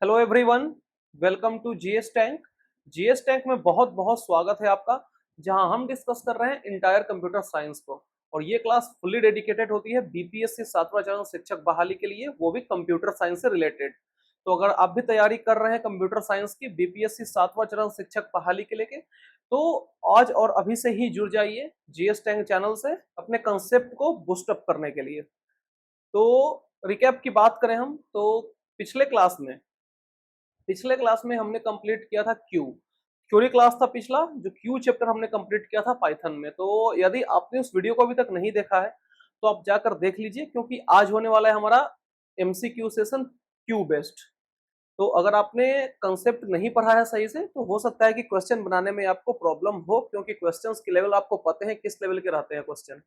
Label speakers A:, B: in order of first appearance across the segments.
A: Hello everyone, welcome to GS tank. GS tank में बहुत बहुत स्वागत है आपका, जहां हम डिस्कस कर रहे हैं इंटायर कंप्यूटर साइंस को। और ये क्लास फुल्ली डेडिकेटेड होती है बीपीएससी 7वां चरण शिक्षक बहाली के लिए, वो भी कंप्यूटर साइंस से रिलेटेड। तो अगर आप भी तैयारी कर रहे हैं कंप्यूटर साइंस की बीपीएससी 7वां चरण शिक्षक बहाली के लेके, तो आज और अभी से ही जुड़ जाइए जीएस टैंक चैनल से अपने कंसेप्ट को बूस्टअप करने के लिए। तो रिकैप की बात करें हम तो पिछले क्लास में हमने कंप्लीट किया था क्यूरी क्लास था पिछला, जो क्यू चैप्टर हमने कंप्लीट किया था पाइथन में। तो यदि आपने उस वीडियो को अभी तक नहीं देखा है तो आप जाकर देख लीजिए, क्योंकि आज होने वाला है हमारा एमसीक्यू सेशन क्यू बेस्ड। तो अगर आपने कंसेप्ट नहीं पढ़ा है सही से तो हो सकता है कि क्वेश्चन बनाने में आपको प्रॉब्लम हो, क्योंकि क्वेश्चंस के लेवल आपको पता है किस लेवल के रहते हैं क्वेश्चन।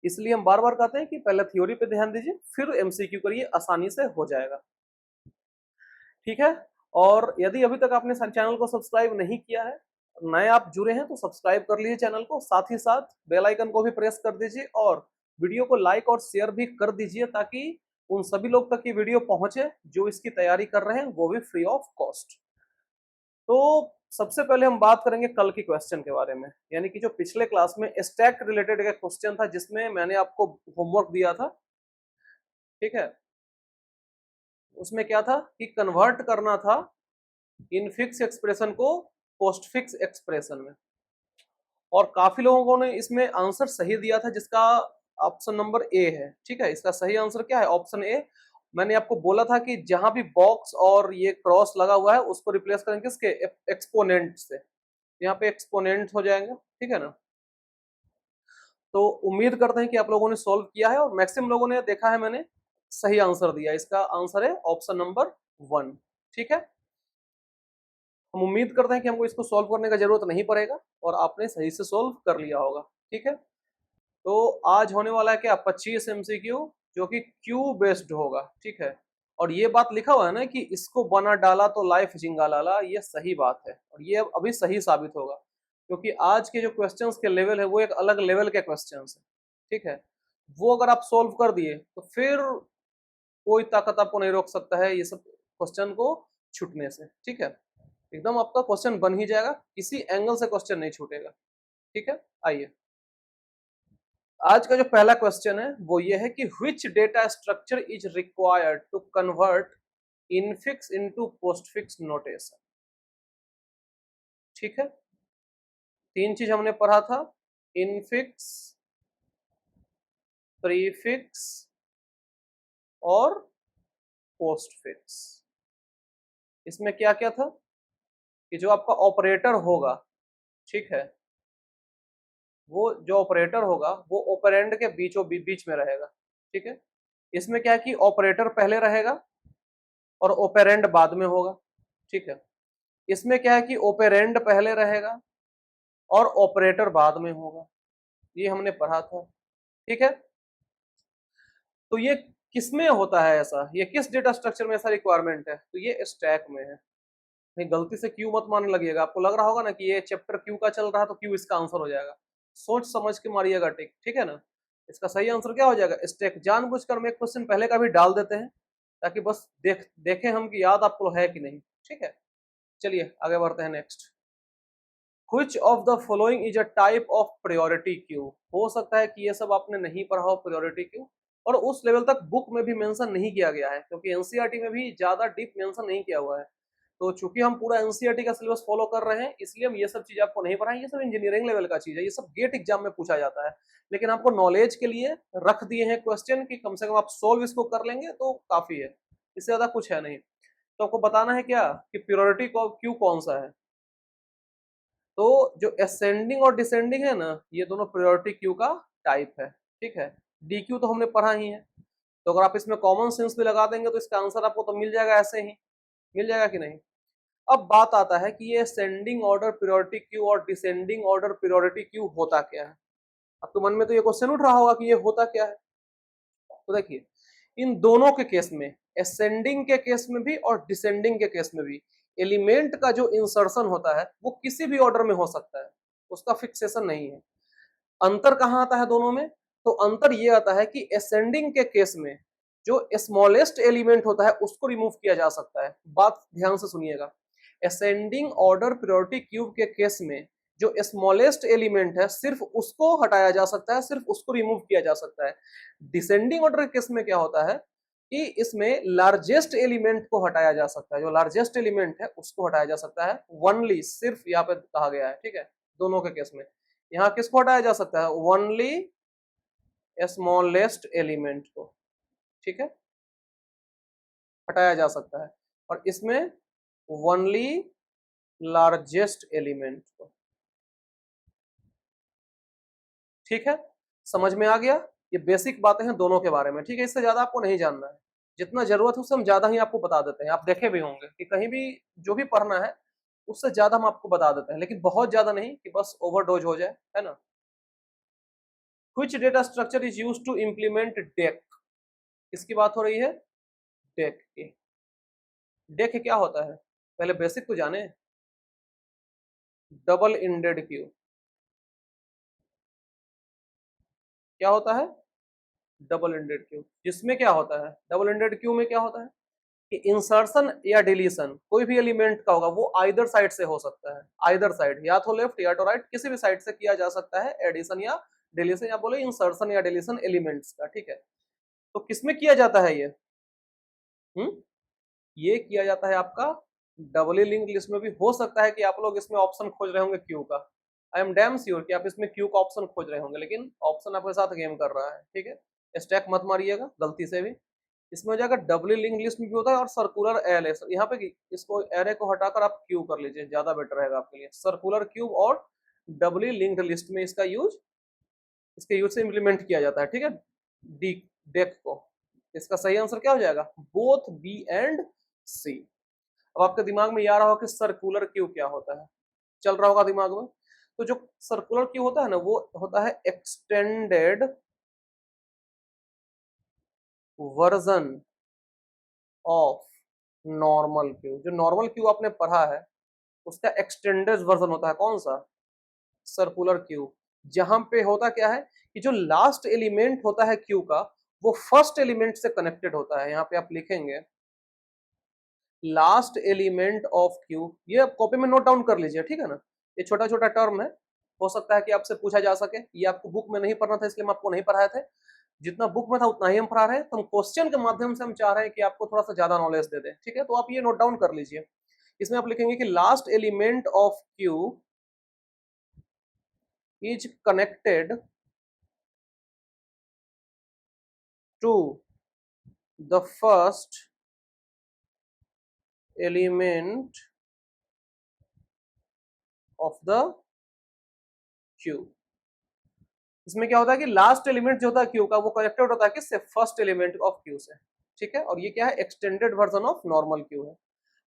A: इसलिए हम बार बार कहते हैं कि पहले थ्योरी पे ध्यान दीजिए, फिर एमसीक्यू करिए, आसानी से हो जाएगा। ठीक है। और यदि अभी तक आपने चैनल को सब्सक्राइब नहीं किया है, नए आप जुड़े हैं तो सब्सक्राइब कर लीजिए चैनल को, साथ ही साथ बेल आइकन को भी प्रेस कर दीजिए और वीडियो को लाइक और शेयर भी कर दीजिए, ताकि उन सभी लोग तक ये वीडियो पहुंचे जो इसकी तैयारी कर रहे हैं, वो भी फ्री ऑफ कॉस्ट। तो सबसे पहले हम बात करेंगे कल की क्वेश्चन के बारे में, यानी कि जो पिछले क्लास में स्टैक रिलेटेड एक क्वेश्चन था, जिसमें मैंने आपको होमवर्क दिया था। ठीक है। उसमें क्या था कि कन्वर्ट करना था इनफिक्स एक्सप्रेशन को पोस्ट फिक्स एक्सप्रेशन में। और काफी लोगों ने इसमें आंसर सही दिया था, जिसका ऑप्शन नंबर ए है। ठीक है, इसका सही आंसर क्या है? Option A. मैंने आपको बोला था कि जहां भी बॉक्स और ये क्रॉस लगा हुआ है उसको रिप्लेस करेंगे किसके? एक्सपोनेंट से। यहाँ पे एक्सपोनेंट हो जाएंगे। ठीक है ना। तो उम्मीद करते हैं कि आप लोगों ने सॉल्व किया है, और मैक्सिमम लोगों ने देखा है मैंने सही आंसर दिया। इसका आंसर है ऑप्शन नंबर 1। ठीक है। हम उम्मीद करते हैं कि हमको इसको सॉल्व करने का जरूरत नहीं पड़ेगा और आपने सही से सॉल्व कर लिया होगा। ठीक है। तो आज होने वाला है क्या? 25 एमसीक्यू, जो कि क्यू बेस्ड होगा। ठीक है। और ये बात लिखा हुआ है ना कि इसको बना डाला तो लाइफ जिंगा लाला, ये सही बात है और ये अभी सही साबित होगा, क्योंकि आज के जो क्वेश्चंस के लेवल है वो एक अलग लेवल के क्वेश्चंस है। ठीक है। वो अगर आप सॉल्व कर दिए तो फिर कोई ताकत आपको नहीं रोक सकता है ये सब क्वेश्चन को छूटने से। ठीक है। एकदम आपका क्वेश्चन बन ही जाएगा, किसी एंगल से क्वेश्चन नहीं छूटेगा। ठीक है। आइए, आज का जो पहला क्वेश्चन है वो ये है कि which data structure is required to convert infix into postfix notation. ठीक है। तीन चीज हमने पढ़ा था: इनफिक्स, प्रीफिक्स और पोस्टफिक्स। इसमें क्या क्या था कि जो आपका ऑपरेटर होगा, ठीक है, वो जो ऑपरेटर होगा वो ऑपरेंड के बीच में रहेगा। ठीक है। इसमें क्या है कि ऑपरेटर पहले रहेगा और ऑपरेंड बाद में होगा। ठीक है। इसमें क्या है कि ऑपरेंड पहले रहेगा और ऑपरेटर बाद में होगा। ये हमने पढ़ा था। ठीक है। तो ये किसमें होता है ऐसा? ये किस डेटा स्ट्रक्चर में ऐसा रिक्वायरमेंट है? तो ये स्टैक में है। नहीं, गलती से क्यू मत मानने लगिएगा। आपको लग रहा होगा ना कि ये चैप्टर क्यू का चल रहा है तो क्यू इसका आंसर हो जाएगा। सोच समझ के मारिएगा टिक। ठीक है ना। इसका सही आंसर क्या हो जाएगा? स्टैक। जानबूझकर हम एक क्वेश्चन पहले का भी डाल देते हैं, ताकि बस देखें हम कि याद आपको है कि नहीं। ठीक है। चलिए आगे बढ़ते हैं। Next, Which of the following is a type of priority queue? हो सकता है कि ये सब आपने नहीं पढ़ा हो priority queue, और उस लेवल तक बुक में भी मेंशन नहीं किया गया है, क्योंकि एनसीईआरटी में भी ज्यादा डीप मेंशन नहीं किया हुआ है। तो चूंकि हम पूरा एनसीईआरटी का सिलेबस फॉलो कर रहे हैं, इसलिए हम ये सब चीज आपको नहीं पढ़ाएंगे। ये सब इंजीनियरिंग लेवल का चीज है, ये सब गेट एग्जाम में पूछा जाता है। लेकिन आपको नॉलेज के लिए रख दिए हैं क्वेश्चन कि कम से कम आप सोल्व इसको कर लेंगे तो काफी है, इससे ज्यादा कुछ है नहीं। तो आपको बताना है क्या कि प्योरिटी क्यू कौन सा है। तो जो असेंडिंग और डिसेंडिंग है ना, ये दोनों प्रायोरिटी क्यू का टाइप है। ठीक है। डी क्यू तो हमने पढ़ा ही है, तो अगर आप इसमें कॉमन सेंस भी लगा देंगे तो इसका आंसर आपको तो मिल जाएगा, ऐसे ही मिल जाएगा कि नहीं। अब बात आता है कि ये असेंडिंग ऑर्डर प्रायोरिटी क्यू और डिसेंडिंग ऑर्डर प्रायोरिटी क्यू होता क्या है। आपके मन में तो ये क्वेश्चन उठ रहा होगा कि ये होता क्या है। तो देखिए, इन दोनों के केस में, असेंडिंग के केस में भी और डिसेंडिंग के केस में भी, एलिमेंट का जो इंसर्शन होता है वो किसी भी ऑर्डर में हो सकता है, उसका फिक्सेशन नहीं है। अंतर कहाँ आता है दोनों में? तो अंतर ये आता है कि असेंडिंग के केस में जो स्मॉलेस्ट एलिमेंट होता है उसको रिमूव किया जा सकता है। बात ध्यान से सुनिएगा, असेंडिंग ऑर्डर प्रायोरिटी क्यूब के केस में जो स्मॉलेस्ट एलिमेंट है सिर्फ उसको हटाया जा सकता है, सिर्फ उसको रिमूव किया जा सकता है। डिसेंडिंग ऑर्डर के केस में क्या होता है कि इसमें लार्जेस्ट एलिमेंट को हटाया जा सकता है, जो लार्जेस्ट एलिमेंट है उसको हटाया जा सकता है ओनली, सिर्फ यहाँ पे कहा गया है, ठीक है, दोनों के केस में। यहाँ किसको हटाया जा सकता है, ओनली स्मॉलेस्ट एलिमेंट को, ठीक है, हटाया जा सकता है, और इसमें ओनली लार्जेस्ट एलिमेंट को, ठीक है, समझ में आ गया। ये बेसिक बातें हैं दोनों के बारे में, ठीक है, इससे ज्यादा आपको नहीं जानना है, जितना जरूरत है उससे हम ज्यादा ही आपको बता देते हैं। आप देखे भी होंगे कि कहीं भी जो भी पढ़ना है उससे ज्यादा हम आपको बता देते हैं, लेकिन बहुत ज्यादा नहीं कि बस ओवरडोज हो जाए, है ना। Which data structure is used to implement DEC? किसकी बात हो रही है, डेक की। डेक क्या होता है, पहले बेसिक तो जाने। डबल इंडेड क्यू क्या होता है, डबल इंडेड क्यू, जिसमें क्या होता है, डबल इंडेड क्यू में क्या होता है कि इंसर्शन या डिलीशन कोई भी एलिमेंट का होगा वो आइदर साइड से हो सकता है, आइदर साइड, या तो लेफ्ट या तो राइट, किसी भी साइड से किया जा सकता है एडिशन या डिलीशन, या बोले इंसर्शन या डिलीशन एलिमेंट्स का, ठीक है। तो किसमें किया जाता है ये, ये किया जाता है आपका डबली लिंक लिस्ट में भी। हो सकता है कि आप लोग इसमें ऑप्शन खोज रहे होंगे क्यू का, आई एम डैम श्योर कि आप इसमें क्यू का ऑप्शन खोज रहे होंगे, लेकिन ऑप्शन आपके साथ गेम कर रहा है, ठीक है, स्टैक मत मारिएगा गलती से भी। इसमें हो जाएगा डबली लिंक लिस्ट में भी होता है, और सर्कुलर एरे, यहाँ पे इसको एरे को हटाकर आप क्यू कर लीजिए, ज्यादा बेटर रहेगा आपके लिए। सर्कुलर क्यूब और डबली लिंक्ड लिस्ट में इसका यूज, इसके यूज से इंप्लीमेंट किया जाता है, ठीक है, डी डेक को। इसका सही आंसर क्या हो जाएगा, बोथ बी एंड सी। अब आपके दिमाग में ये आ रहा होगा कि सर्कुलर क्यू क्या होता है, चल रहा होगा दिमाग में। तो जो सर्कुलर क्यू होता है ना वो होता है extended version of normal Q. जो नॉर्मल क्यू आपने पढ़ा है उसका एक्सटेंडेड वर्जन होता है कौन सा, सर्कुलर क्यू। जहां पे होता क्या है कि जो लास्ट एलिमेंट होता है क्यू का वो फर्स्ट एलिमेंट से कनेक्टेड होता है। यहाँ पे आप लिखेंगे लास्ट एलिमेंट ऑफ क्यू, ये आप कॉपी में नोट डाउन कर लीजिए, ठीक है ना। ये छोटा छोटा टर्म है, हो सकता है कि आपसे पूछा जा सके, ये आपको बुक में नहीं पढ़ना था इसलिए हम आपको नहीं पढ़ाए थे, जितना बुक में था उतना ही हम पढ़ा रहे हैं। तो हम क्वेश्चन के माध्यम से हम चाह रहे हैं कि आपको थोड़ा सा ज्यादा नॉलेज दे दें, ठीक है। तो आप ये नोट डाउन कर लीजिए, इसमें आप लिखेंगे कि last element of Q is connected to the first element of the queue। इसमें क्या होता है कि लास्ट एलिमेंट जो होता है क्यू का वो कनेक्टेड होता है किससे, फर्स्ट एलिमेंट ऑफ क्यू से, ठीक है। और ये क्या है, extended version of normal Q है।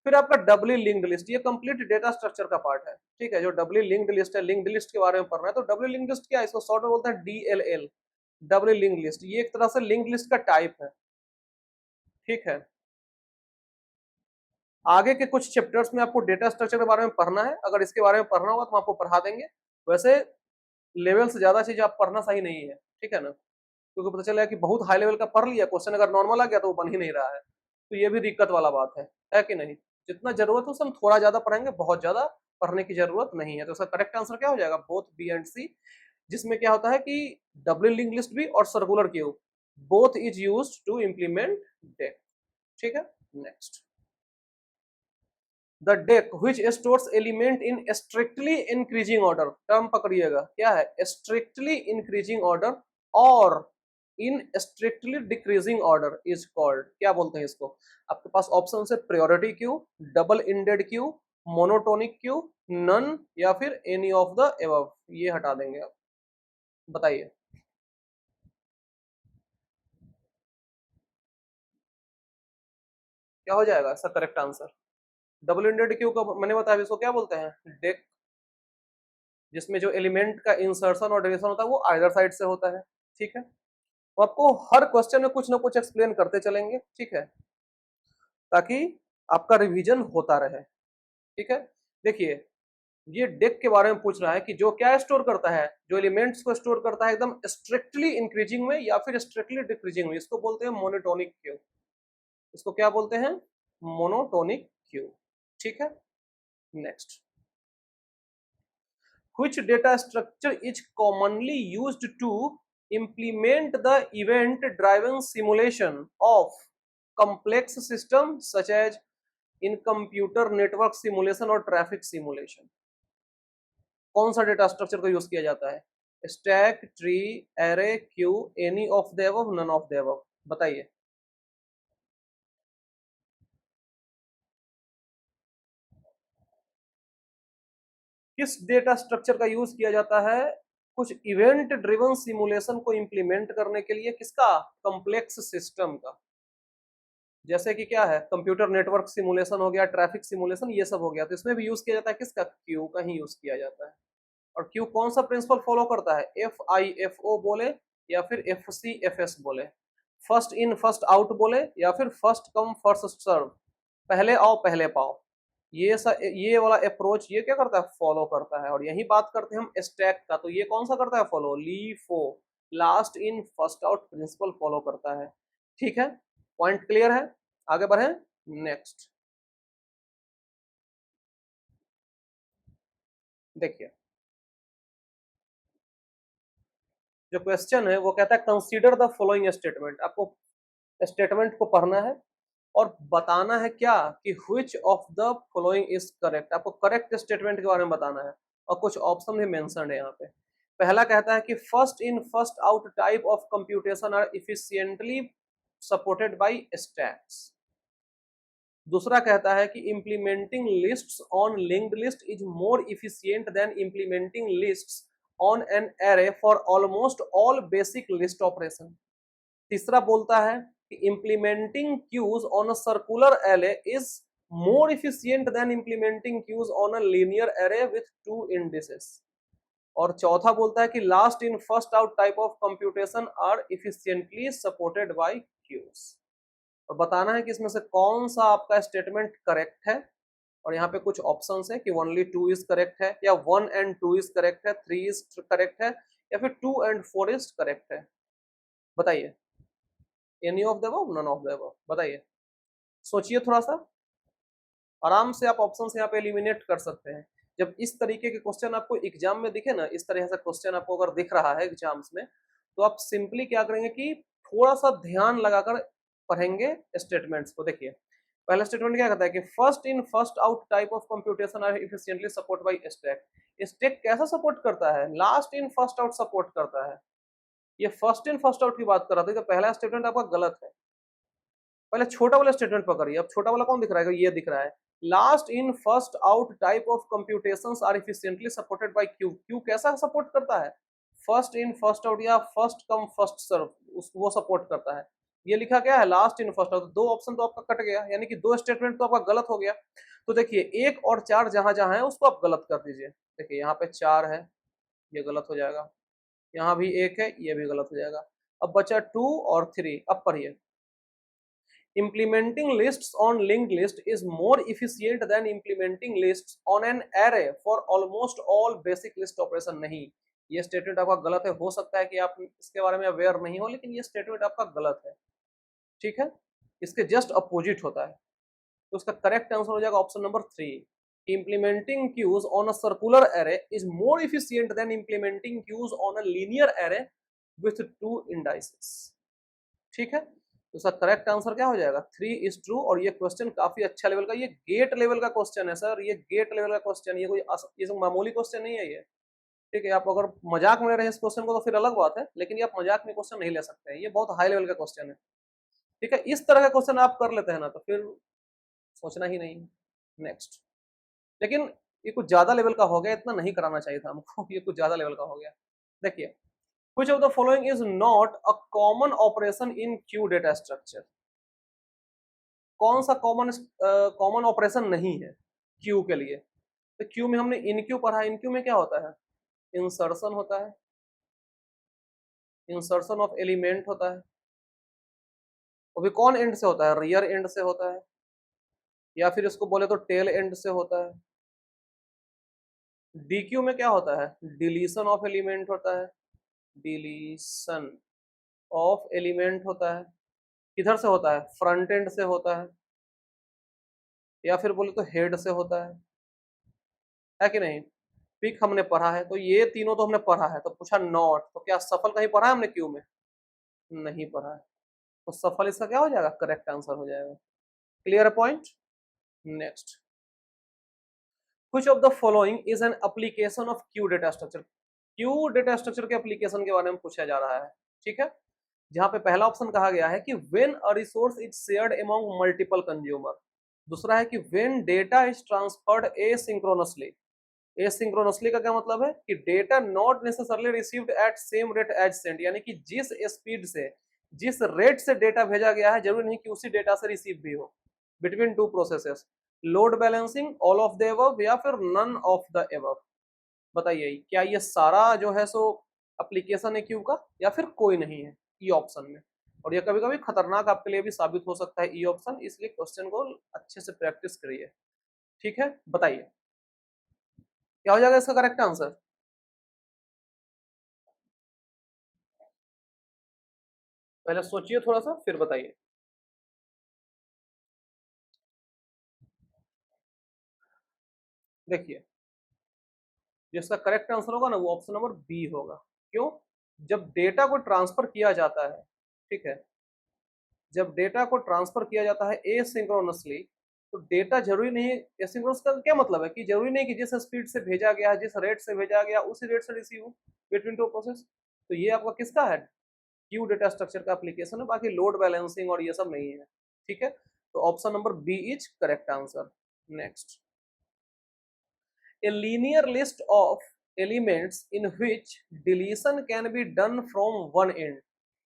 A: फिर आपका डबली लिंक्ड लिस्ट, ये कंप्लीट डेटा स्ट्रक्चर का पार्ट है, ठीक है। जो डबली लिंक्ड लिस्ट है, लिंक्ड लिस्ट के बारे में पढ़ना है तो डबली लिंक्ड लिस्ट क्या है, इसको शॉर्ट में बोलते हैं डीएलएल, डबली लिंक्ड लिस्ट। ये एक तरह से लिंक्ड लिस्ट का टाइप है, ठीक है। आगे के कुछ चैप्टर्स में आपको डेटा स्ट्रक्चर के बारे में पढ़ना है, अगर इसके बारे में पढ़ना होगा तो हम आपको पढ़ा देंगे। वैसे लेवल से ज्यादा चीज आप पढ़ना सही नहीं है, ठीक है ना, क्योंकि पता चला कि बहुत हाई लेवल का पढ़ लिया, क्वेश्चन अगर नॉर्मल आ गया तो वो बन ही नहीं रहा है, तो ये भी दिक्कत वाला बात है कि नहीं। जितना जरूरत है उससे हम थोड़ा ज्यादा पढ़ेंगे, बहुत ज्यादा पढ़ने की जरूरत नहीं है। तो उसका करेक्ट आंसर क्या हो जाएगा, बोथ बी एंड सी, जिसमें क्या होता है कि डबल लिंक लिस्ट भी और circular queue both is used to implement deque, ठीक है। Next, the deque which stores element in strictly increasing order, term पकड़िएगा, क्या है, strictly increasing order और in strictly decreasing order is called, क्या बोलते हैं इसको। आपके पास ऑप्शन है priority queue, double ended queue, monotonic queue, none, या फिर एनी ऑफ द एबव। ये हटा देंगे आप, बताइए क्या हो जाएगा इसका correct answer. Double ended Q का मैंने बताया इसको क्या बोलते हैं, डेक, जिसमें जो एलिमेंट का इंसर्शन और डिलीशन होता है वो आइदर साइड से होता है, ठीक है। तो आपको हर क्वेश्चन में कुछ ना कुछ एक्सप्लेन करते चलेंगे, ठीक है, ताकि आपका रिवीजन होता रहे, ठीक है। देखिए ये डेक के बारे में पूछ रहा है कि जो क्या स्टोर करता है, जो एलिमेंट्स को स्टोर करता है एकदम स्ट्रिक्टली इंक्रीजिंग में या फिर स्ट्रिक्टली डिक्रीजिंग में, इसको बोलते हैं मोनोटोनिक क्यू। इसको क्या बोलते हैं? Monotonic Q. ठीक है, next. Which data structure is commonly used to implement the event-driven simulation of complex systems such as in computer network simulation और traffic simulation? कौन सा डेटा स्ट्रक्चर को यूज किया जाता है? Stack, tree, array, queue, any of the above, none of the above? बताइए। किस data structure का यूज किया जाता है कुछ इवेंट ड्रिवन सिमुलेशन को इंप्लीमेंट करने के लिए? किसका? कॉम्प्लेक्स सिस्टम का। जैसे कि क्या है, कंप्यूटर नेटवर्क सिमुलेशन हो गया, ट्रैफिक सिमुलेशन, ये सब हो गया। तो इसमें भी यूज किया जाता है किसका? क्यू का ही यूज किया जाता है। और क्यू कौन सा प्रिंसिपल फॉलो करता है? FIFO बोले या फिर FCFS बोले, फर्स्ट इन फर्स्ट आउट बोले या फिर फर्स्ट कम फर्स्ट सर्व, पहले आओ पहले पाओ। ये वाला अप्रोच ये क्या करता है? फॉलो करता है। और यही बात करते हैं हम स्टैक का, तो ये कौन सा करता है follow? LIFO, last in first out principle follow करता है। ठीक है, पॉइंट क्लियर है? आगे बढ़े, नेक्स्ट। देखिए, जो क्वेश्चन है वो कहता है कंसीडर द फॉलोइंग स्टेटमेंट। आपको स्टेटमेंट को पढ़ना है और बताना है क्या कि which of the following is correct. आपको करेक्ट स्टेटमेंट के बारे में बताना है और कुछ ऑप्शन भी मेंशन है यहाँ पे। पहला कहता है कि first in first out type of computation are efficiently supported by stacks. दूसरा कहता है कि implementing lists on linked list is more efficient than implementing lists on an array for almost all basic list operation। तीसरा बोलता है कि implementing queues on a circular array is more efficient than implementing queues on a linear array with two indices। और चौथा बोलता है कि last in first out type of computation are efficiently supported by queues. और बताना है कि इसमें से कौन सा आपका स्टेटमेंट करेक्ट है। और यहाँ पे कुछ ऑप्शंस है कि ओनली 2 इज करेक्ट है, या 1 एंड 2 इज करेक्ट है, 3 इज करेक्ट है, या फिर 2 एंड 4 इज करेक्ट है। बताइए, any of the above, none of the above? बताइए, सोचिए थोड़ा सा, आराम से आप ऑप्शन यहाँ पे एलिमिनेट कर सकते हैं। जब इस तरीके के क्वेश्चन आपको एग्जाम में दिखे ना, इस तरह से क्वेश्चन आपको अगर दिख रहा है एग्जाम्स में, तो आप सिंपली क्या करेंगे कि थोड़ा सा ध्यान लगाकर पढ़ेंगे स्टेटमेंट्स को। देखिए, पहला स्टेटमेंट क्या कहता है कि first in first out type of computation are efficiently support by stack. Stack कैसा सपोर्ट करता है? Last in first out support करता है। ये फर्स्ट इन फर्स्ट आउट की बात कर रहा था, तो पहला स्टेटमेंट आपका गलत है। पहले छोटा वाला स्टेटमेंट पकड़िए। अब छोटा वाला कौन दिख रहा है? ये दिख रहा है, last in first out type of computations are efficiently supported by queue. Queue कैसा सपोर्ट करता है? फर्स्ट इन फर्स्ट आउट या फर्स्ट कम फर्स्ट सर्व, वो सपोर्ट करता है। ये लिखा क्या है? Last in first out. दो ऑप्शन तो आपका कट गया, यानी कि दो स्टेटमेंट तो आपका गलत हो गया। तो देखिए, 1 और 4 जहां जहां है उसको आप गलत कर दीजिए। देखिए, यहाँ पे 4 है, ये गलत हो जाएगा। यहाँ भी 1 है, ये भी गलत हो जाएगा। अब बचा 2 और 3। अब पढ़िए, implementing lists on linked list is more efficient than implementing lists on an array for almost all basic list operation। नहीं, ये स्टेटमेंट आपका गलत है। हो सकता है कि आप इसके बारे में अवेयर नहीं हो, लेकिन ये स्टेटमेंट आपका गलत है। ठीक है, इसके जस्ट अपोजिट होता है। तो इसका करेक्ट आंसर हो जाएगा option number 3। implementing queues on a circular array is more efficient than implementing queues on a linear array with two indices। ठीक है, तो सर करेक्ट आंसर क्या हो जाएगा? 3 इज ट्रू। और ये क्वेश्चन काफी अच्छा लेवल का, ये गेट लेवल का क्वेश्चन है सर, ये गेट लेवल का क्वेश्चन, ये कोई मामूली क्वेश्चन नहीं है ये। ठीक है, आप अगर मजाक में ले रहे हैं इस क्वेश्चन को तो फिर अलग बात है, लेकिन ये आप मजाक में क्वेश्चन नहीं ले सकते हैं, ये बहुत हाई लेवल का क्वेश्चन है। ठीक है, इस तरह का क्वेश्चन आप कर लेते हैं ना, तो फिर सोचना ही नहीं। नेक्स्ट। लेकिन ये कुछ ज्यादा लेवल का हो गया, इतना नहीं कराना चाहिए था हमको, ये कुछ ज्यादा लेवल का हो गया। देखिए, which of the following is not a common operation in queue data structure? कौन सा कॉमन ऑपरेशन नहीं है क्यू के लिए? तो क्यू में हमने इन क्यू पढ़ा। इन क्यू में क्या होता है? इंसर्शन होता है, इंसर्शन ऑफ एलिमेंट होता है। वो भी कौन एंड से होता है? रियर एंड से होता है, या फिर इसको बोले तो टेल एंड से होता है। DQ में क्या होता है, डिलीशन ऑफ एलिमेंट होता है, डिलीशन ऑफ एलिमेंट होता है। किधर से होता है, फ्रंट एंड से होता है, या फिर बोले तो हेड से होता है कि नहीं। पिक हमने पढ़ा है, तो ये तीनों तो हमने पढ़ा है, तो पूछा नॉट, तो क्या सफल कहीं पढ़ा है हमने क्यू में, नहीं पढ़ा है, तो सफल इसका क्या हो जाएगा, करेक्ट आंसर हो जाएगा। Clear point. Next, which of the following is an application of Q data structure. Q data structure के एप्लीकेशन के बारे में पूछा जा रहा है, ठीक है। जहां पे पहला ऑप्शन कहा गया है कि when a resource is shared among multiple consumer, दूसरा है कि when data is transferred asynchronously. Asynchronously का क्या मतलब है कि data not necessarily received at same rate as send, यानी कि जिस स्पीड से, जिस रेट से डेटा भेजा गया है जरूरी नहीं कि उसी डेटा से रिसीव भी हो, between two processes. Load balancing, all of the above, या फिर नन ऑफ द एबव। बताइए क्या ये सारा जो है सो एप्लीकेशन है क्यू का, या फिर कोई नहीं है ई ऑप्शन में। और ये कभी कभी खतरनाक आपके लिए भी साबित हो सकता है ई ऑप्शन, इसलिए क्वेश्चन को अच्छे से प्रैक्टिस करिए, ठीक है। बताइए क्या हो जाएगा इसका करेक्ट आंसर। पहले सोचिए थोड़ा सा फिर बताइए। देखिए जिसका करेक्ट आंसर होगा ना वो ऑप्शन नंबर बी होगा। क्यों, जब डेटा को ट्रांसफर किया जाता है, ठीक है, जब डेटा को ट्रांसफर किया जाता है एसिंक्रोनसली, तो डेटा जरूरी नहीं, एसिंक्रोनस का क्या मतलब है कि जरूरी नहीं कि जिस स्पीड से भेजा गया है, जिस रेट से भेजा गया उसी रेट से रिसीव हो बिटवीन टू प्रोसेस। तो ये आपका किसका है, क्यू डेटा स्ट्रक्चर का एप्लीकेशन है, बाकी लोड बैलेंसिंग और ये सब नहीं है, ठीक है। तो option number B is correct answer. Next, a linear list of elements in which deletion can be done from one end,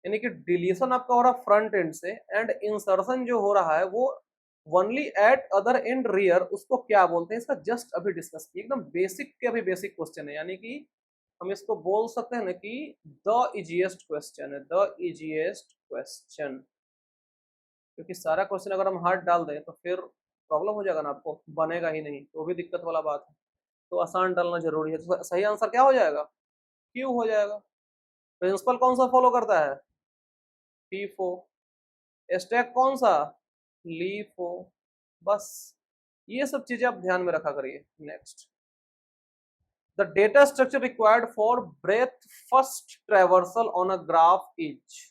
A: यानी कि डिलीशन आपका हो रहा फ्रंट एंड से, एंड इंसर्शन जो हो रहा है वो only eight other and rear, उसको क्या बोलते हैं, इसका जस्ट अभी डिस्कस किया, एकदम बेसिक के अभी बेसिक क्वेश्चन है, यानी कि हम इसको बोल सकते हैं ना कि द इजीएस्ट क्वेश्चन है, द इजीएस्ट क्वेश्चन। क्योंकि सारा क्वेश्चन अगर हम हार्ड डाल दें तो फिर प्रॉब्लम हो जाएगा ना, आपको बनेगा ही नहीं, तो वो भी दिक्कत वाला बात है। तो आसान डालना जरूरी है, तो सही आंसर क्या हो जाएगा, क्यू हो जाएगा। प्रिंसिपल कौन सा फॉलो करता है, फीफो। स्टैक कौन सा, लीफो। बस ये सब चीजें आप ध्यान में रखा करिए। Next, the data structure required for breath first traversal on a graph is,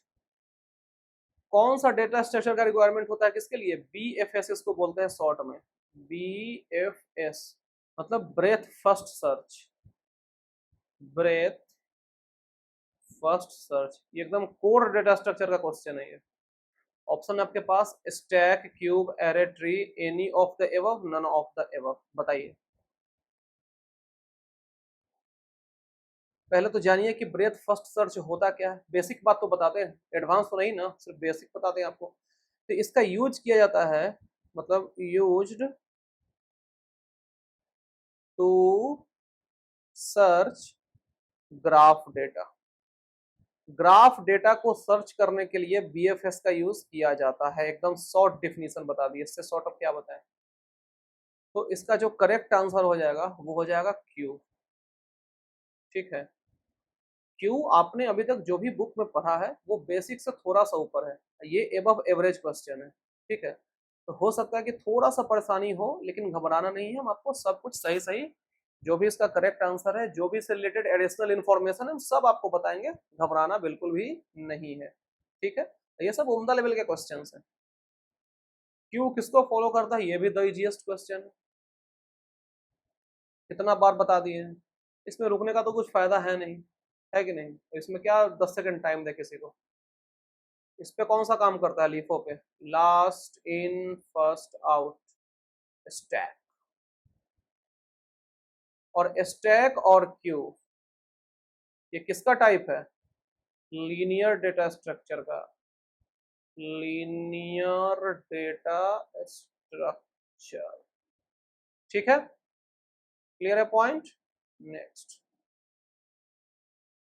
A: कौन सा डेटा स्ट्रक्चर का रिक्वायरमेंट होता है किसके लिए, बी एफ एस इसको बोलते हैं शॉर्ट में, बी एफ एस, मतलब breadth first search, breadth first search, ये एकदम कोर डेटा स्ट्रक्चर का क्वेश्चन है ये। ऑप्शन आपके पास stack, queue, array, tree, any of the above, none of the above. बताइए पहले तो जानिए कि ब्रेथ फर्स्ट सर्च होता क्या है, बेसिक बात तो बताते हैं, एडवांस तो नहीं ना, सिर्फ बेसिक बताते हैं आपको। तो इसका यूज किया जाता है, मतलब used to search graph data, graph data को सर्च करने के लिए बीएफएस का यूज किया जाता है, एकदम शॉर्ट डिफिनीशन बता दी, इससे शॉर्ट अब क्या बताएं। तो इसका जो करेक्ट आंसर हो जाएगा वो हो जाएगा क्यू, ठीक है। क्यू आपने अभी तक जो भी बुक में पढ़ा है वो बेसिक से थोड़ा सा ऊपर है, ये एबव एवरेज क्वेश्चन है, ठीक है। तो हो सकता है कि थोड़ा सा परेशानी हो, लेकिन घबराना नहीं है, हम आपको सब कुछ सही सही, जो भी इसका करेक्ट आंसर है, जो भी इससे रिलेटेड एडिशनल इन्फॉर्मेशन है, हम सब आपको बताएंगे, घबराना बिल्कुल भी नहीं है, ठीक है। ये सब उम्दा लेवल के क्वेश्चन है। क्यू किसको फॉलो करता है, ये भी द इजीएस्ट क्वेश्चन है, कितना बार बता दिए हैं, इसमें रुकने का तो कुछ फायदा है नहीं, है कि नहीं। तो इसमें क्या 10 सेकंड टाइम दे किसी को, इस पे कौन सा काम करता है, लीफो पे, last in first out, stack. और स्टैक और क्यू ये किसका टाइप है, लीनियर डेटा स्ट्रक्चर का, लीनियर डेटा स्ट्रक्चर, ठीक है। क्लियर है point. Next,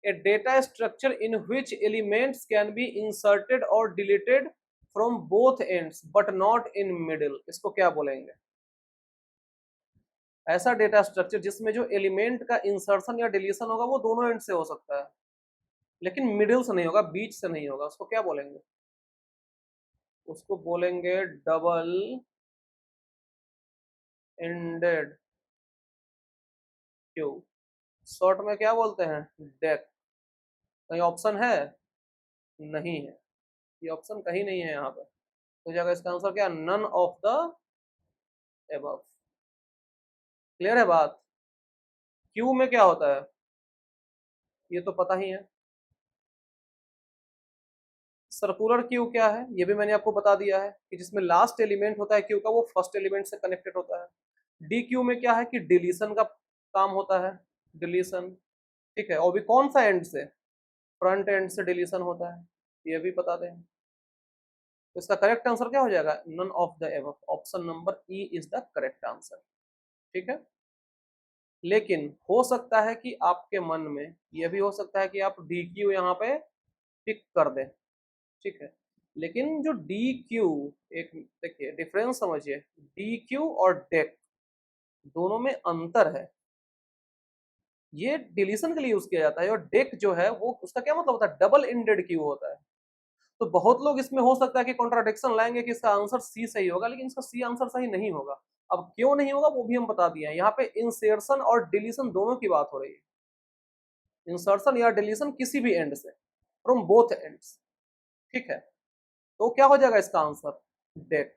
A: a data structure in which elements can be inserted or deleted from both ends but not in middle, इसको क्या बोलेंगे। ऐसा डेटा स्ट्रक्चर जिसमें जो एलिमेंट का इंसर्शन या डिलीशन होगा वो दोनों एंड से हो सकता है, लेकिन मिडिल से नहीं होगा, बीच से नहीं होगा। उसको क्या बोलेंगे? उसको बोलेंगे डबल एंडेड क्यू, शॉर्ट में क्या बोलते हैं? डेक। कहीं ऑप्शन है? नहीं है, ये ऑप्शन कहीं नहीं है यहाँ पे। तो जाएगा इसका आंसर क्या? None of the above. Clear है बात? क्यू में क्या होता है ये तो पता ही है। सर्कुलर क्यू क्या है ये भी मैंने आपको बता दिया है कि जिसमें लास्ट एलिमेंट होता है क्यू का वो फर्स्ट एलिमेंट से कनेक्टेड होता है। डी क्यू में क्या है कि डिलीशन का काम होता है, डिलीशन। ठीक है, और भी कौन सा एंड से? फ्रंट एंड से डिलीशन होता है, ये भी बता दें। तो इसका करेक्ट आंसर क्या हो जाएगा? None of the above, option number E is the correct answer. ठीक है, लेकिन हो सकता है कि आपके मन में यह भी हो सकता है कि आप डी क्यू यहाँ पे पिक कर दें। ठीक है, लेकिन जो डी क्यू, एक देखिए डिफरेंस समझिए, डी क्यू और डेक दोनों में अंतर है। ये डिलीशन के लिए यूज किया जाता है और डेक जो है वो उसका क्या मतलब होता है? डबल एंडेड क्यू होता है। तो बहुत लोग इसमें हो सकता है कि कॉन्ट्राडिक्शन लाएंगे कि इसका आंसर सी सही होगा, लेकिन इसका सी आंसर सही नहीं होगा। अब क्यों नहीं होगा वो भी हम बता दिए हैं। यहाँ पे इंसर्शन और डिलीशन दोनों की बात हो रही है, इंसर्शन या डिलीशन किसी भी एंड से, फ्रॉम बोथ एंड्स। ठीक है, तो क्या हो जाएगा इसका answer? Deck.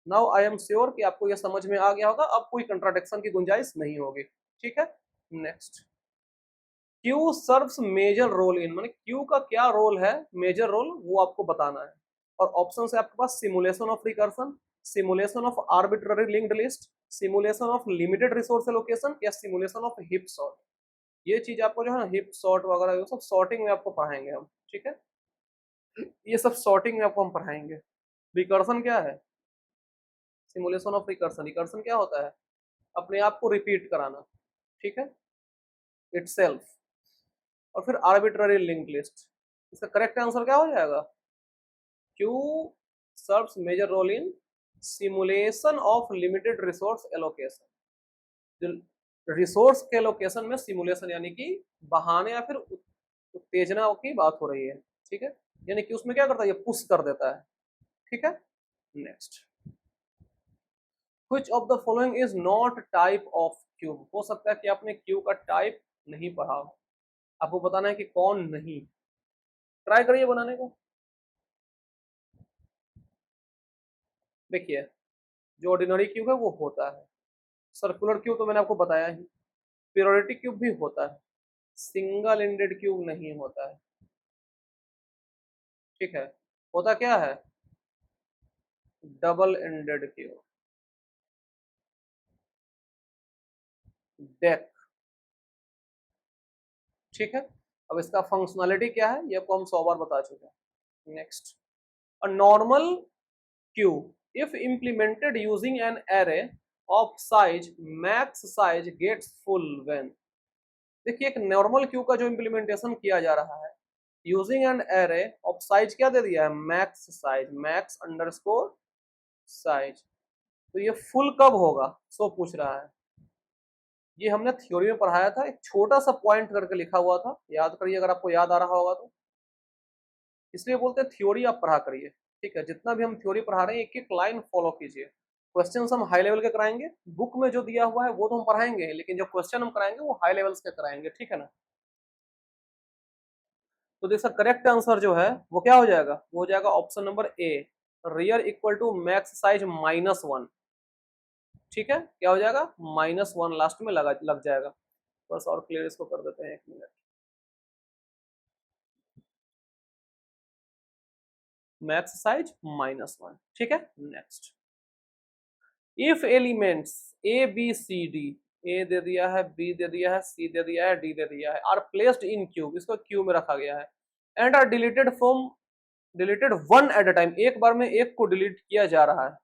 A: Now I am sure कि आपको यह समझ में आ गया होगा, अब कोई कंट्राडिक्शन की गुंजाइश नहीं होगी। ठीक है, next. Queue serves major role in, माने क्यू का क्या रोल है, मेजर रोल, वो आपको बताना है। और ऑप्शन है आपके पास simulation of recursion, simulation of arbitrary linked list, simulation of limited resource allocation, या सिमुलेशन ऑफ हिप सॉर्ट। ये चीज आपको जो है ना हिप सॉर्ट वगैरह ये सब सॉर्टिंग में आपको पढ़ाएंगे हम। ठीक है, ये सब सॉर्टिंग में आपको हम पढ़ाएंगे। रिकर्सन क्या है? सिमुलेशन ऑफ रिकर्सन, रिकर्सन क्या होता है? अपने आप को रिपीट कराना। ठीक है, इटसेल्फ। और फिर आर्बिट्ररी लिंक लिस्ट। इसका करेक्ट आंसर क्या हो जाएगा? Queue serves major role in simulation of limited resource allocation. जो रिसोर्स के एलोकेशन में सिमुलेशन यानी कि बहाने या फिर उत्तेजना की बात हो रही है। ठीक है, यानी कि उसमें क्या करता है? ये पुश कर देता है। ठीक है, next. Which of the following is not type of cube? हो सकता है कि आपने क्यूब का टाइप नहीं पढ़ा हो, आपको बताना है कि कौन नहीं। ट्राई करिए बनाने को। देखिए, जो ऑर्डिनरी क्यूब है वो होता है, सर्कुलर क्यूब तो मैंने आपको बताया ही, पीरियोडिक क्यूब भी होता है, सिंगल एंडेड क्यूब नहीं होता है। ठीक है, होता क्या है? Double ended cube, deck. ठीक है, अब इसका फंक्शनैलिटी क्या है ये आपको हम 100 बार बता चुके हैं। Next. A normal queue if implemented using an array of size max size gets full when. देखिए, एक नॉर्मल क्यू का जो इम्प्लीमेंटेशन किया जा रहा है using an array of size, क्या दे दिया है? Max size, max underscore size. तो ये फुल कब होगा सो पूछ रहा है। ये हमने थ्योरी में पढ़ाया था, एक छोटा सा पॉइंट करके लिखा हुआ था, याद करिए अगर आपको याद आ रहा होगा तो। इसलिए बोलते हैं थ्योरी आप पढ़ा करिए। ठीक है, जितना भी हम थ्योरी पढ़ा रहे हैं एक एक लाइन फॉलो कीजिए। क्वेश्चन हम हाई लेवल के कराएंगे, बुक में जो दिया हुआ है वो तो हम पढ़ाएंगे, लेकिन जो क्वेश्चन हम कराएंगे वो हाई लेवल्स के कराएंगे। ठीक है ना? तो इसका करेक्ट आंसर जो है वो क्या हो जाएगा? वो हो जाएगा option number A, rear equal to max size -1। ठीक है, क्या हो जाएगा? -1 लास्ट में लग जाएगा। बस और क्लियर इसको कर देते हैं, 1 मिनट। Max size -1। ठीक है, next. If elements A B C D, A दे दिया है, बी दे दिया है, सी दे दिया है, डी दे दिया है, आर प्लेस्ड इन क्यूब, इसको क्यूब में रखा गया है, and R deleted from, deleted one at a time, एक बार में एक को डिलीट किया जा रहा है,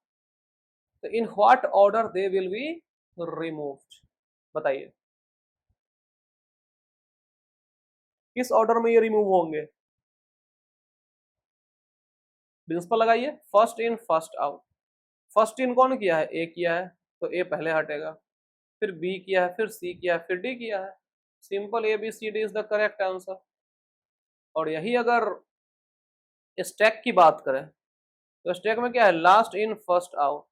A: तो in what order they will be removed? बताइए किस ऑर्डर में ये रिमूव होंगे? प्रिंसिपल लगाइए, first in first out. First in कौन किया है? ए किया है, तो ए पहले हटेगा। फिर बी किया है, फिर सी किया है, फिर डी किया है। Simple ABCD is the correct answer. और यही अगर स्टैक की बात करें तो स्टैक में क्या है, लास्ट इन फर्स्ट आउट।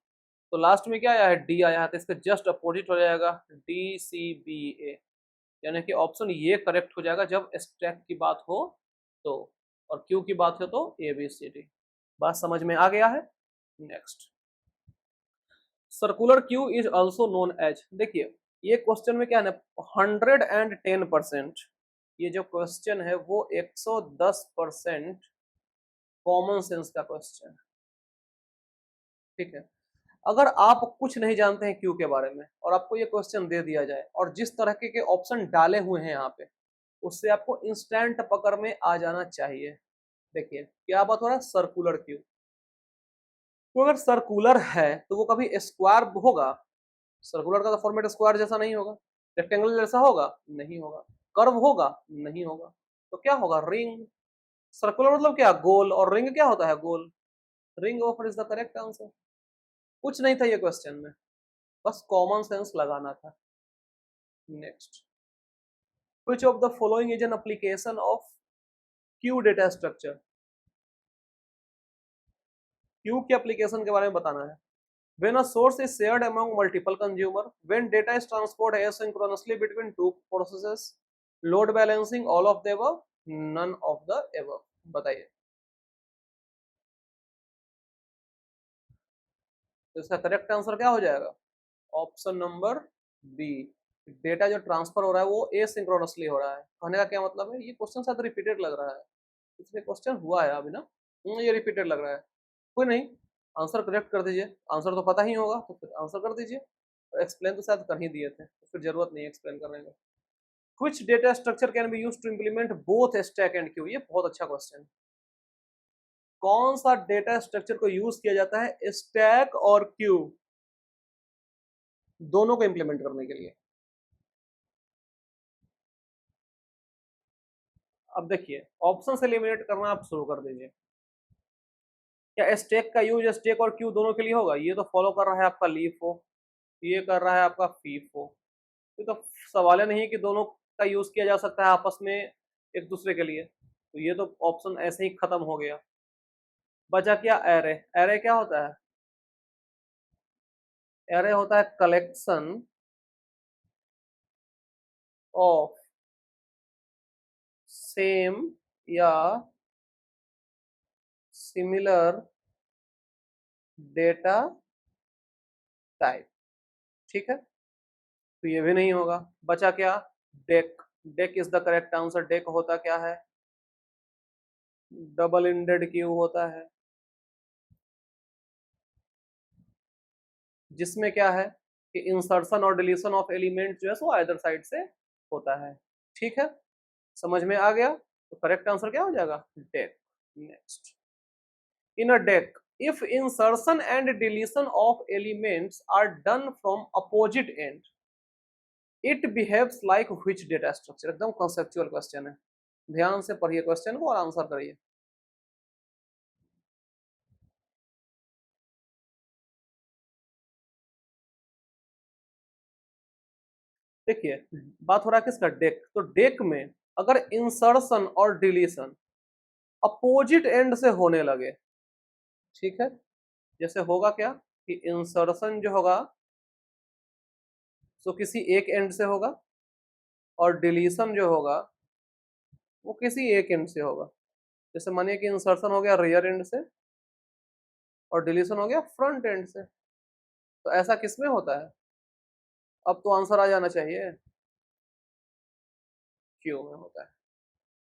A: तो लास्ट में क्या आया है, डी आया है, तो इसका जस्ट अपोजिट हो जाएगा DCBA, यानी कि ऑप्शन ये करेक्ट हो जाएगा जब स्टैक की बात हो तो, और क्यू की बात हो तो ABCD। बात समझ में आ गया है। Next, circular queue is also known as. देखिए ये क्वेश्चन में क्या है ना, 110%, ये जो क्वेश्चन है वो 110% कॉमन सेंस का क्वेश्चन है। ठीक है, अगर आप कुछ नहीं जानते हैं क्यू के बारे में और आपको ये क्वेश्चन दे दिया जाए और जिस तरह के ऑप्शन डाले हुए हैं यहाँ पे, उससे आपको इंस्टेंट पकड़ में आ जाना चाहिए। देखिए क्या बात हो रहा है, सर्कुलर क्यू। तो अगर सर्कुलर है तो वो कभी स्क्वायर होगा? सर्कुलर का तो फॉर्मेट स्क्वायर जैसा नहीं होगा। रेक्टेंगल जैसा होगा? नहीं होगा। कर्व होगा? नहीं होगा। तो क्या होगा, रिंग। सर्कुलर मतलब क्या, गोल, और रिंग क्या होता है, गोल। Ring buffer is the correct answer. कुछ नहीं था ये क्वेश्चन में, बस कॉमन सेंस लगाना था। Next, which of the following is an application of Q data structure. Q के एप्लीकेशन के बारे में बताना है। When a source is shared among multiple consumer, when data is transferred asynchronously between two processes, load balancing, all of the above, none of the above। बताइए, तो इसका correct answer क्या हो जाएगा, ऑप्शन नंबर बी। डेटा जो transfer हो रहा है वो एसिंक्रोनसली हो रहा है। कहने का क्या मतलब है, ये क्वेश्चन शायद रिपीटेड लग रहा है, इसमें क्वेश्चन हुआ है अभी ना, ये रिपीटेड लग रहा है। कोई नहीं, आंसर करेक्ट कर दीजिए, आंसर तो पता ही होगा तो फिर आंसर कर दीजिए। एक्सप्लेन तो शायद कर ही दिए थे, तो फिर जरूरत नहीं है एक्सप्लेन करने का। Which data structure can be used to implement both stack and queue? ये बहुत अच्छा क्वेश्चन है। कौन सा डेटा स्ट्रक्चर को यूज किया जाता है स्टैक और क्यू दोनों को इंप्लीमेंट करने के लिए? अब देखिए ऑप्शन से एलिमिनेट करना आप शुरू कर दीजिए। क्या स्टैक का यूज स्टैक और क्यू दोनों के लिए होगा? ये तो फॉलो कर रहा है आपका लीफ हो, ये कर रहा है आपका फीफ हो, ये तो सवाल ही नहीं है कि दोनों का यूज किया जा सकता है आपस में एक दूसरे के लिए, तो ये तो ऑप्शन ऐसे ही खत्म हो गया। बचा क्या, एरे। एरे क्या होता है, एरे होता है कलेक्शन ऑफ सेम या सिमिलर डेटा टाइप। ठीक है, तो ये भी नहीं होगा। बचा क्या, deck. Deck is the correct answer. Deck होता क्या है, डबल इंडेड क्यू होता है, जिसमें क्या है कि इंसर्शन और डिलीशन ऑफ एलिमेंट जो है वो आइदर साइड से होता है। ठीक है, समझ में आ गया, तो करेक्ट आंसर क्या हो जाएगा, deck. Next, in a deck, if insertion and deletion of elements are done from opposite end, it behaves like which data structure? एकदम conceptual क्वेश्चन है, ध्यान से पढ़िए क्वेश्चन को और आंसर करिए। देखिए बात हो रहा है किसका, डेक। तो डेक में अगर इंसर्शन और डिलीशन अपोजिट एंड से होने लगे, ठीक है, जैसे होगा क्या कि इंसर्शन जो होगा तो किसी एक एंड से होगा और डिलीशन जो होगा वो किसी एक एंड से होगा। जैसे मानिए कि इंसर्शन हो गया रियर एंड से और डिलीशन हो गया फ्रंट एंड से। तो ऐसा किसमें होता है, अब तो आंसर आ जाना चाहिए, क्यू में होता है।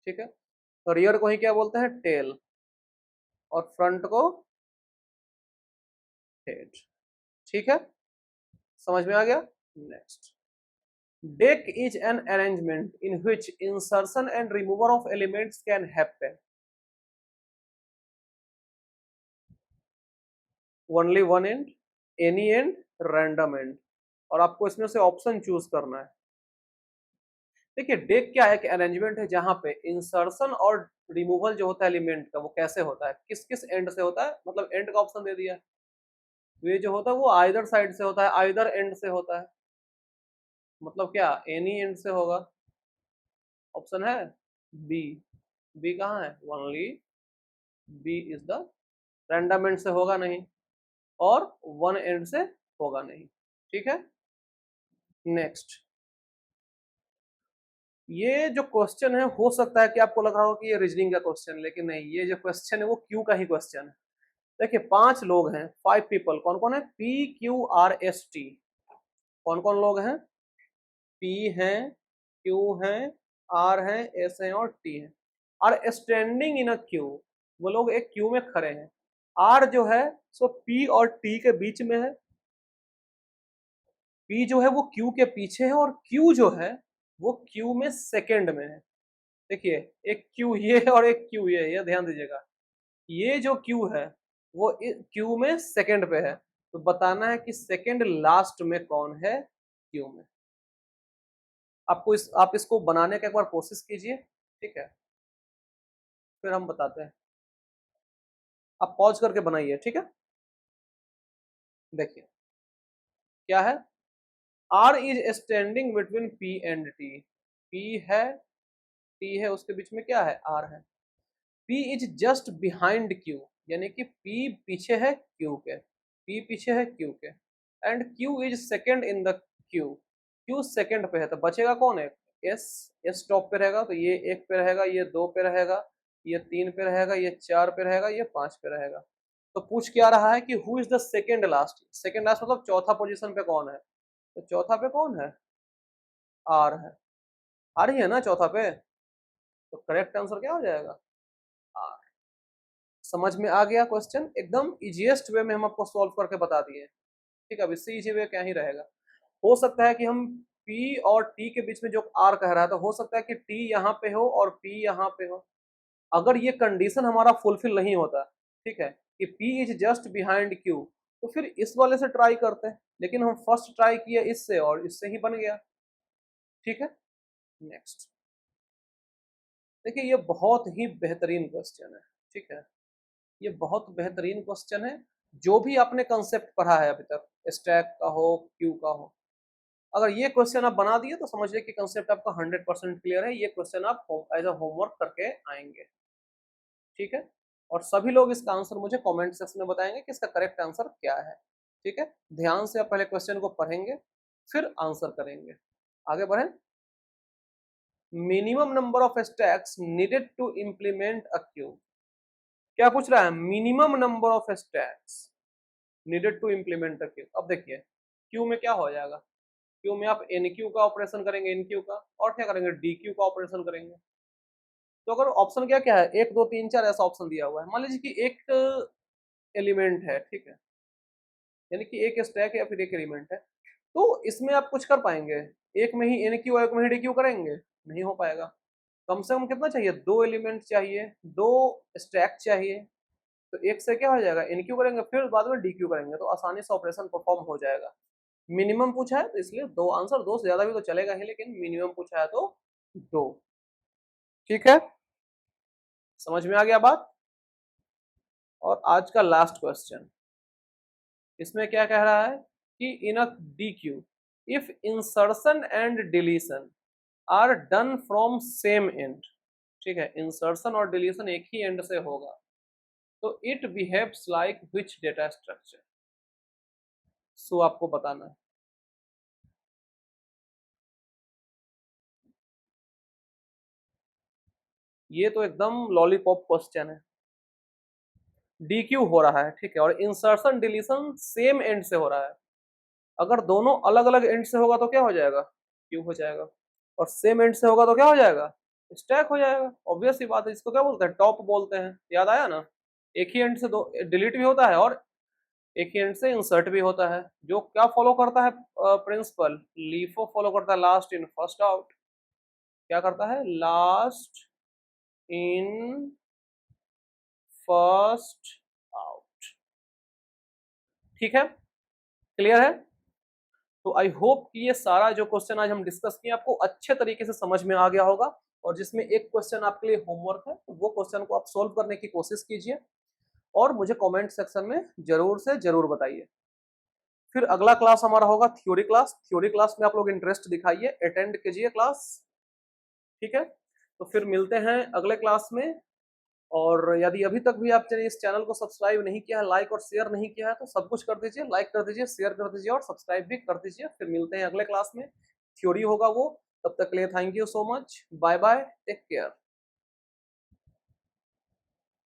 A: ठीक है, तो रियर को ही क्या बोलते हैं, टेल, और फ्रंट को हेड। ठीक है, समझ में आ गया। Next, deck is an arrangement in which insertion and removal of elements can happen only one end, any end, random end, और आपको इसमें से ऑप्शन चूज करना है। देखिए डेक क्या है कि अरेंजमेंट है जहां पे इंसर्शन और रिमूवल जो होता है एलिमेंट का वो कैसे होता है, किस किस एंड से होता है, मतलब एंड का ऑप्शन दे दिया है। तो ये जो होता है वो आइदर साइड से होता है, आइदर एंड से होता है। मतलब क्या एनी एंड से होगा? ऑप्शन है बी। बी कहाँ है? Only B is the random end से होगा नहीं, और वन एंड से होगा नहीं। ठीक है, नेक्स्ट। ये जो क्वेश्चन है, हो सकता है कि आपको लग रहा हो कि ये रीजनिंग का क्वेश्चन, लेकिन नहीं, ये जो क्वेश्चन है वो क्यू का ही क्वेश्चन है। देखिए 5 लोग हैं, 5 पीपल। कौन कौन है? P Q R S T. कौन कौन लोग हैं? पी हैं, क्यू हैं, आर हैं, एस हैं और टी हैं। R standing in a queue, वो लोग एक क्यू में खड़े हैं। आर जो है सो पी और टी के बीच में है। पी जो है वो क्यू के पीछे है, और क्यू जो है वो क्यू में सेकंड में है। देखिए, एक क्यू ये है और एक क्यू ये है, ये ध्यान दीजिएगा। ये जो क्यू है वो क्यू में सेकंड पे है, तो बताना है कि सेकंड लास्ट में कौन है क्यू में। आपको आप इसको बनाने का एक बार कोशिश कीजिए, ठीक है, फिर हम बताते हैं। आप पॉज करके बनाइए, ठीक है। देखिए क्या है, R is standing between P and T. P है, टी है, उसके बीच में क्या है? आर है। P is just behind Q, यानी कि पी पीछे है क्यू के, पी पीछे है क्यू के, and Q is second in the Q. Q second पे है, तो बचेगा कौन है? एस। एस टॉप पे रहेगा, तो ये एक पे रहेगा, ये दो पे रहेगा, ये तीन पे रहेगा, ये चार पे रहेगा, ये पांच पे रहेगा। तो पूछ क्या रहा है कि who is the second last? Second last मतलब चौथा पोजीशन पे कौन है? तो चौथा पे कौन है? आर है। आर ही है ना चौथा पे, तो करेक्ट आंसर क्या हो जाएगा? आर। समझ में आ गया क्वेश्चन? एकदम इजीएस्ट वे में हम आपको सॉल्व करके बता दिए। ठीक है, अब इससे इजी वे क्या ही रहेगा। हो सकता है कि हम P और T के बीच में जो R कह रहा है, तो हो सकता है कि T यहाँ पे हो और P यहाँ पे हो। अगर ये कंडीशन हमारा फुलफिल नहीं होता, ठीक है, कि P is just behind Q, तो फिर इस वाले से ट्राई करते हैं, लेकिन हम फर्स्ट ट्राई किए इससे और इससे ही बन गया। ठीक है, नेक्स्ट। देखिए ये बहुत ही बेहतरीन क्वेश्चन है, ठीक है, ये बहुत बेहतरीन क्वेश्चन है। जो भी आपने कंसेप्ट पढ़ा है अभी तक, स्टैक का हो, क्यू का हो, अगर ये क्वेश्चन आप बना दिए तो समझिए कि कंसेप्ट आपका 100% क्लियर है। ये क्वेश्चन आप एज अ होमवर्क करके आएंगे, ठीक है। और सभी लोग इसका आंसर मुझे कमेंट सेक्शन में बताएंगे कि इसका करेक्ट आंसर क्या है। ठीक है, ध्यान से आप पहले क्वेश्चन को पढ़ेंगे, फिर आंसर करेंगे। आगे बढ़ें। Minimum number of stacks needed to implement a queue. क्या पूछ रहा है? Minimum number of stacks needed to implement a queue. अब देखिए क्यू में क्या हो जाएगा, क्यू में आप एन क्यू का ऑपरेशन करेंगे, एन क्यू का, और क्या करेंगे? डी क्यू का ऑपरेशन करेंगे। तो अगर ऑप्शन क्या क्या है, एक दो तीन चार ऐसा ऑप्शन दिया हुआ है, मान लीजिए कि एक एलिमेंट है, ठीक है, यानी कि एक स्टैक है या फिर एक एलिमेंट है, तो इसमें आप कुछ कर पाएंगे? एक में ही एन क्यू और एक में ही डी क्यू करेंगे? नहीं हो पाएगा। कम से कम कितना चाहिए? दो एलिमेंट चाहिए, दो स्टैक चाहिए। तो एक से क्या हो जाएगा? एन क्यू करेंगे, फिर बाद में डी क्यू करेंगे, तो आसानी से ऑपरेशन परफॉर्म हो जाएगा। मिनिमम पूछा है तो इसलिए दो आंसर, दो से ज्यादा भी तो चलेगा ही, लेकिन मिनिमम पूछा है तो दो। ठीक है, समझ में आ गया बात? और आज का लास्ट क्वेश्चन, इसमें क्या कह रहा है कि in a deque if insertion and deletion are done from same end. ठीक है, इंसर्शन और डिलीशन एक ही एंड से होगा, तो it behaves like which data structure? So आपको बताना है। ये तो एकदम लॉलीपॉप क्वेश्चन है। डी क्यू हो रहा है, ठीक है, और इंसर्शन डिलीशन सेम एंड से हो रहा है। अगर दोनों अलग अलग एंड से होगा तो क्या हो जाएगा? क्यू हो जाएगा। और सेम एंड से होगा तो क्या हो जाएगा? स्टैक हो जाएगा। ऑब्वियस ही बात है, इसको क्या बोलते हैं? टॉप बोलते हैं। याद आया ना? एक ही एंड से दो डिलीट भी होता है और एक ही एंड से इंसर्ट भी होता है। जो क्या फॉलो करता है प्रिंसिपल? लीफो फॉलो करता है, लास्ट इन फर्स्ट आउट। क्या करता है? Last in first out. ठीक है, क्लियर है? तो आई होप कि ये सारा जो क्वेश्चन आज हम डिस्कस किए आपको अच्छे तरीके से समझ में आ गया होगा, और जिसमें एक क्वेश्चन आपके लिए होमवर्क है, तो वो क्वेश्चन को आप सोल्व करने की कोशिश कीजिए और मुझे कमेंट सेक्शन में जरूर से जरूर बताइए। फिर अगला क्लास हमारा होगा थ्योरी क्लास। थ्योरी क्लास में आप लोग इंटरेस्ट दिखाइए, अटेंड कीजिए क्लास, ठीक है। तो फिर मिलते हैं अगले क्लास में। और यदि अभी तक भी आपने इस चैनल को सब्सक्राइब नहीं किया है, लाइक और शेयर नहीं किया है, तो सब कुछ कर दीजिए, लाइक कर दीजिए, शेयर कर दीजिए और सब्सक्राइब भी कर दीजिए। फिर मिलते हैं अगले क्लास में, थ्योरी होगा वो। तब तक के लिए thank you so much, bye bye, take care.